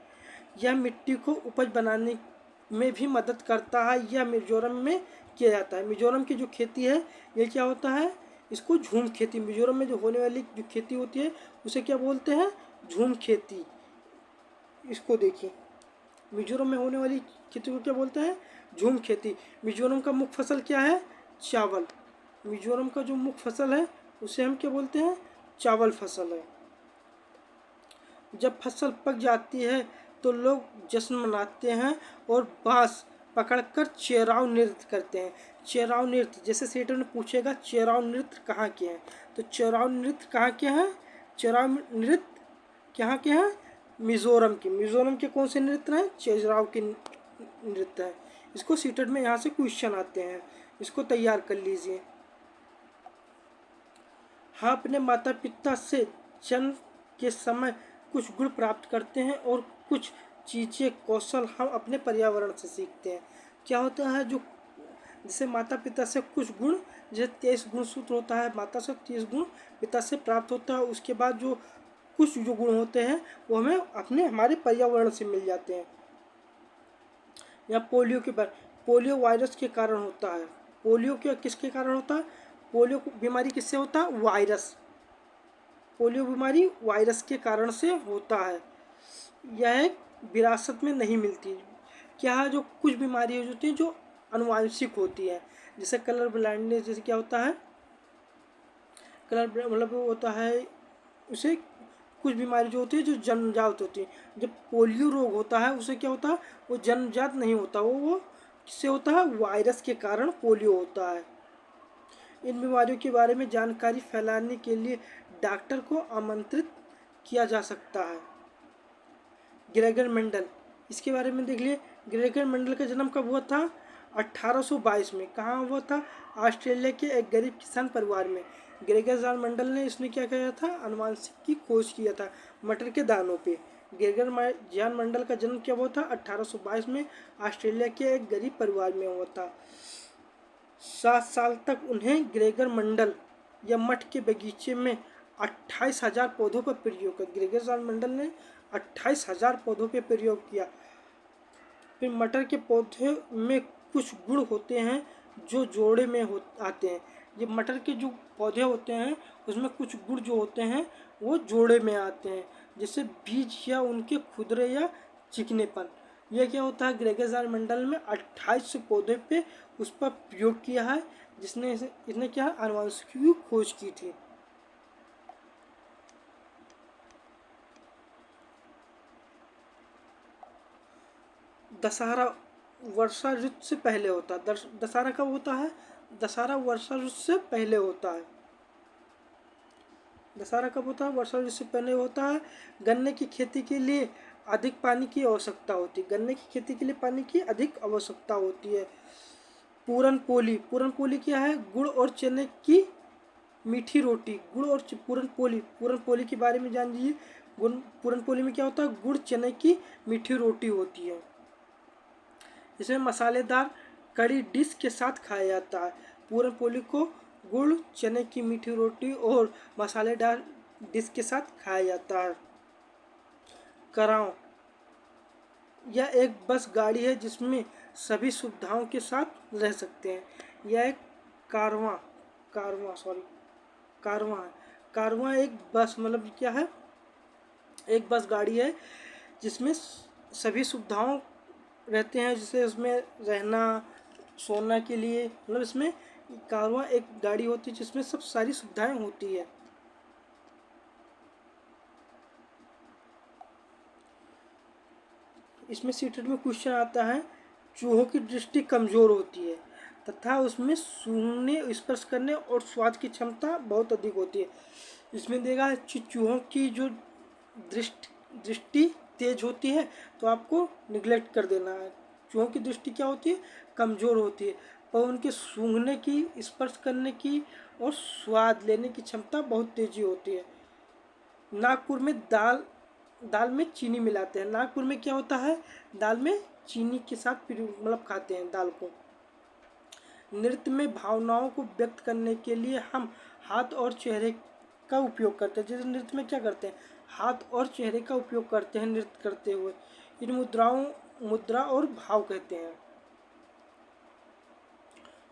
यह मिट्टी को उपज बनाने में भी मदद करता है। यह मिजोरम में किया जाता है। मिजोरम की जो खेती है ये क्या होता है, इसको झूम खेती, मिजोरम में जो होने वाली जो खेती होती है उसे क्या बोलते हैं, झूम खेती। इसको देखिए, मिजोरम में होने वाली खेती को क्या बोलते हैं, झूम खेती। मिजोरम का मुख्य फसल क्या है, चावल। मिजोरम का जो मुख्य फसल है उसे हम क्या बोलते हैं, चावल फसल है। जब फसल पक जाती है तो लोग जश्न मनाते हैं और बाँस पकड़कर चेराव नृत्य करते हैं। चेराव नृत्य, जैसे सेटर ने पूछेगा चेराव नृत्य कहाँ के हैं, तो चेराव नृत्य कहाँ के हैं, चेराव नृत्य कहाँ के हैं, मिजोरम के। मिजोरम के कौन से नृत्य हैं, चेराव के नृत्य हैं। इसको सीटेट में यहाँ से क्वेश्चन आते हैं, इसको तैयार कर लीजिए। हम अपने माता पिता से जन्म के समय कुछ गुण प्राप्त करते हैं और कुछ चीज़ें कौशल हम अपने पर्यावरण से सीखते हैं। क्या होता है, जो जैसे माता पिता से कुछ गुण, जैसे 23 गुण सूत्र होता है, माता से 30 गुण पिता से प्राप्त होता है। उसके बाद जो कुछ जो गुण होते हैं वो हमें अपने हमारे पर्यावरण से मिल जाते हैं। या पोलियो के बारे, पोलियो वायरस के कारण होता है। पोलियो क्या किसके कारण होता है, पोलियो बीमारी किससे होता है, वायरस। पोलियो बीमारी वायरस के कारण से होता है। यह एक विरासत में नहीं मिलती। क्या है, जो कुछ बीमारियाँ होती हैं जो आनुवांशिक होती है, जैसे कलर ब्लाइंडनेस, जैसे क्या होता है, कलर मतलब वो होता है, उसे कुछ बीमारी जो होती है जो जन्मजात होती है। जब पोलियो रोग होता है उसे क्या होता है, वो जन्मजात नहीं होता, वो किससे होता है, वायरस के कारण पोलियो होता है। इन बीमारियों के बारे में जानकारी फैलाने के लिए डॉक्टर को आमंत्रित किया जा सकता है। ग्रेगर मेंडल, इसके बारे में देख लिए। ग्रेगर मेंडल का जन्म कब हुआ था, 1822 में। कहाँ हुआ था, ऑस्ट्रेलिया के एक गरीब किसान परिवार में। ग्रेगर जॉन मेंडल ने इसने क्या किया था, आनुवंशिक की खोज किया था मटर के दानों पे। ग्रेगर जॉन मेंडल का जन्म क्या हुआ था, 1822 में, ऑस्ट्रेलिया के एक गरीब परिवार में हुआ था। 7 साल तक उन्हें ग्रेगर मेंडल या मठ के बगीचे में 28,000 पौधों पर प्रयोग किया। ग्रेगर जॉन मेंडल ने 28,000 पौधों पे प्रयोग किया। फिर मटर के पौधे में कुछ गुण होते हैं जो जोड़े में आते हैं। ये मटर के जो पौधे होते हैं उसमें कुछ गुण जो होते हैं वो जोड़े में आते हैं, जैसे बीज या उनके खुदरे या चिकनेपन। यह क्या होता है, ग्रेगर जॉन मेंडल में 28 पौधे पे उस पर प्रयोग किया है, जिसने इसने क्या आनुवंशिक की खोज की थी। दशहरा वर्षा ऋतु से पहले होता है। दशहरा कब होता है, दशहरा वर्षा ऋतु से पहले होता है। दशहरा कब होता है, वर्षा ऋतु से पहले होता है। गन्ने की खेती के लिए अधिक पानी की आवश्यकता होती है। गन्ने की खेती के लिए पानी की अधिक आवश्यकता होती है। पूरन पोली, पूरन पोली क्या है, गुड़ और चने की मीठी रोटी। गुड़ और पूरन पोली के बारे में जान लीजिए। पूरन पोली में क्या होता है, गुड़ चने की मीठी रोटी होती है। इसमें मसालेदार कड़ी डिश के साथ खाया जाता है। पूरन पोली को गुड़, चने की मीठी रोटी और मसालेदार डिश के साथ खाया जाता है। कराव, यह एक बस गाड़ी है जिसमें सभी सुविधाओं के साथ रह सकते हैं। यह एक कारवां कारवां है। कारवां एक बस मतलब क्या है, एक बस गाड़ी है जिसमें सभी सुविधाओं रहते हैं, जैसे उसमें रहना सोना के लिए, मतलब इसमें कारवां एक गाड़ी होती है जिसमें सब सारी सुविधाएं होती है। इसमें सीटेड में क्वेश्चन आता है, चूहों की दृष्टि कमजोर होती है तथा उसमें सूंघने स्पर्श करने और स्वाद की क्षमता बहुत अधिक होती है। इसमें देगा चूहों की जो दृष्टि तेज होती है तो आपको निगलेक्ट कर देना है। चूहों की दृष्टि क्या होती है, कमजोर होती है, और उनके सूंघने की स्पर्श करने की और स्वाद लेने की क्षमता बहुत तेजी होती है। नागपुर में दाल में चीनी मिलाते हैं। नागपुर में क्या होता है, दाल में चीनी के साथ मतलब खाते हैं दाल को। नृत्य में भावनाओं को व्यक्त करने के लिए हम हाथ और चेहरे का उपयोग करते हैं। जैसे नृत्य में क्या करते हैं, हाथ और चेहरे का उपयोग करते हैं नृत्य करते हुए। इन मुद्रा और भाव कहते हैं।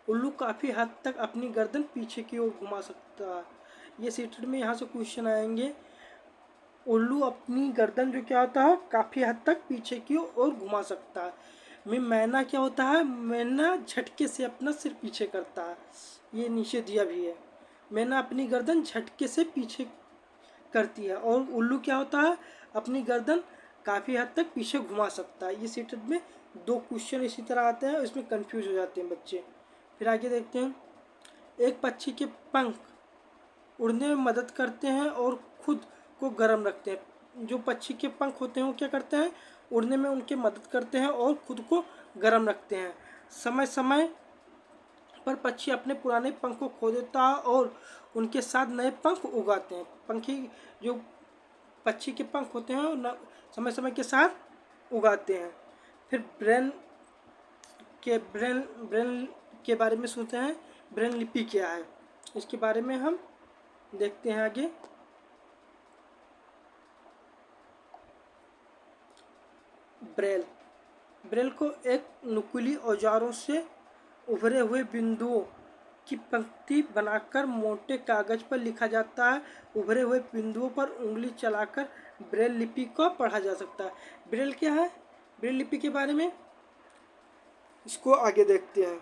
उल्लू काफ़ी हद तक अपनी गर्दन पीछे की ओर घुमा सकता है। ये सीटेड में यहाँ से क्वेश्चन आएंगे। उल्लू अपनी गर्दन जो क्या होता है, काफ़ी हद तक पीछे की ओर घुमा सकता है। मैना क्या होता है, मैना झटके से अपना सिर पीछे करता है। ये नीचे दिया भी है, मैना अपनी गर्दन झटके से पीछे करती है। और उल्लू क्या होता है, अपनी गर्दन काफ़ी हद तक पीछे घुमा सकता है। ये सीटेड में 2 क्वेश्चन इसी तरह आते हैं, इसमें कंफ्यूज हो जाते हैं बच्चे। फिर आगे देखते हैं। एक पक्षी के पंख उड़ने में मदद करते हैं और खुद को गर्म रखते हैं। जो पक्षी के पंख होते हैं वो क्या करते हैं, उड़ने में उनकी मदद करते हैं और खुद को गर्म रखते हैं। समय समय पर पक्षी अपने पुराने पंख को खो देता है और उनके साथ नए पंख उगाते हैं। पंखी जो पक्षी के पंख होते हैं वो समय समय के साथ उगाते हैं। फिर ब्रेन के बारे में सुनते हैं। ब्रेन लिपि क्या है, इसके बारे में हम देखते हैं आगे। ब्रेल को एक नुकीली औजारों से उभरे हुए बिंदुओं की पंक्ति बनाकर मोटे कागज पर लिखा जाता है। उभरे हुए बिंदुओं पर उंगली चलाकर ब्रेल लिपि को पढ़ा जा सकता है। ब्रेल क्या है, ब्रेल लिपि के बारे में इसको आगे देखते हैं।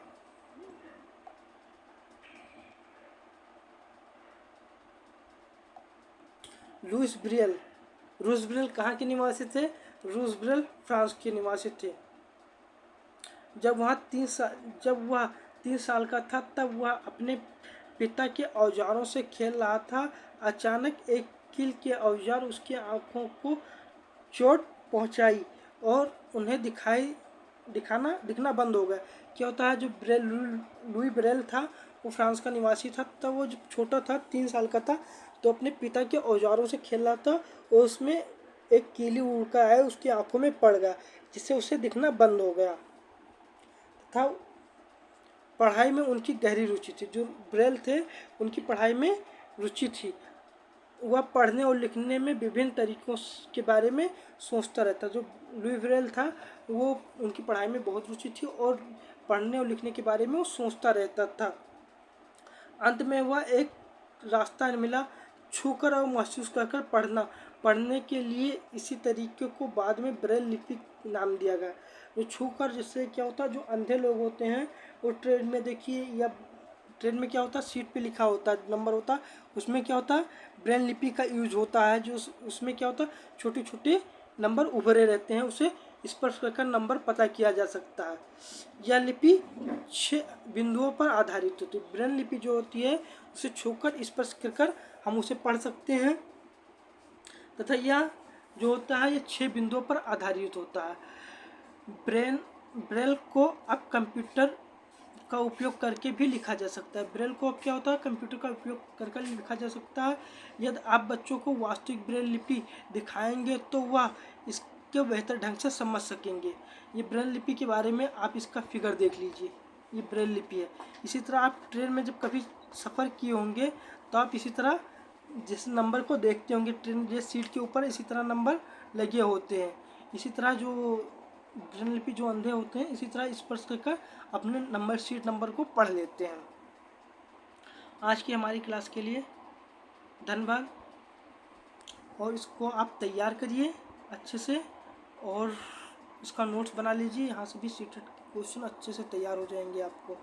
लुईस ब्रेल कहाँ के निवासी थे, लुईस ब्रेल फ्रांस के निवासी थे। जब वह 3 साल का था तब वह अपने पिता के औजारों से खेल रहा था। अचानक एक कील के औजार उसकी आंखों को चोट पहुंचाई और उन्हें दिखना बंद हो गया। क्या होता है, जो लुई ब्रेल था वो फ्रांस का निवासी था। तब वो जब छोटा था, 3 साल का था, तो अपने पिता के औजारों से खेल रहा था और उसमें एक कीली उड़ कर आया, उसकी आंखों में पड़ गया, जिससे उसे दिखना बंद हो गया था। पढ़ाई में उनकी गहरी रुचि थी। जो ब्रेल थे उनकी पढ़ाई में रुचि थी। वह पढ़ने और लिखने में विभिन्न तरीकों के बारे में सोचता रहता। जो लुई ब्रेल था वो उनकी पढ़ाई में बहुत रुचि थी और पढ़ने और लिखने के बारे में वो सोचता रहता था। अंत में वह एक रास्ता मिला, छूकर और महसूस कर पढ़ने के लिए। इसी तरीके को बाद में ब्रेल लिपि नाम दिया गया। जो छूकर, जिससे क्या होता है, जो अंधे लोग होते हैं वो ट्रेन में देखिए, या ट्रेन में क्या होता है, सीट पे लिखा होता है, नंबर होता है, उसमें क्या होता है, ब्रेल लिपि का यूज होता है। जो उसमें क्या होता है, छोटे छोटे नंबर उभरे रहते हैं, उसे स्पर्श कर नंबर पता किया जा सकता है। यह लिपि 6 बिंदुओं पर आधारित होती है। ब्रेल लिपि जो होती है उसे छूकर स्पर्श कर हम उसे पढ़ सकते हैं, तथा यह जो होता है ये 6 बिंदुओं पर आधारित होता है। ब्रेल को अब कंप्यूटर का उपयोग करके भी लिखा जा सकता है। ब्रेल को अब क्या होता है, कंप्यूटर का उपयोग करके लिखा जा सकता है। यदि आप बच्चों को वास्तविक ब्रेल लिपि दिखाएंगे तो वह इसके बेहतर ढंग से समझ सकेंगे। ये ब्रेल लिपि के बारे में आप इसका फिगर देख लीजिए, ये ब्रेल लिपि है। इसी तरह आप ट्रेन में जब कभी सफ़र किए होंगे तो आप इसी तरह जिस नंबर को देखते होंगे, ट्रेन जिस सीट के ऊपर इसी तरह नंबर लगे होते हैं। इसी तरह जो ब्रेल लिपि जो अंधे होते हैं इसी तरह स्पर्श कर अपने सीट नंबर को पढ़ लेते हैं। आज की हमारी क्लास के लिए धन्यवाद। और इसको आप तैयार करिए अच्छे से, और इसका नोट्स बना लीजिए। यहाँ से भी सीटेट क्वेश्चन अच्छे से तैयार हो जाएंगे आपको।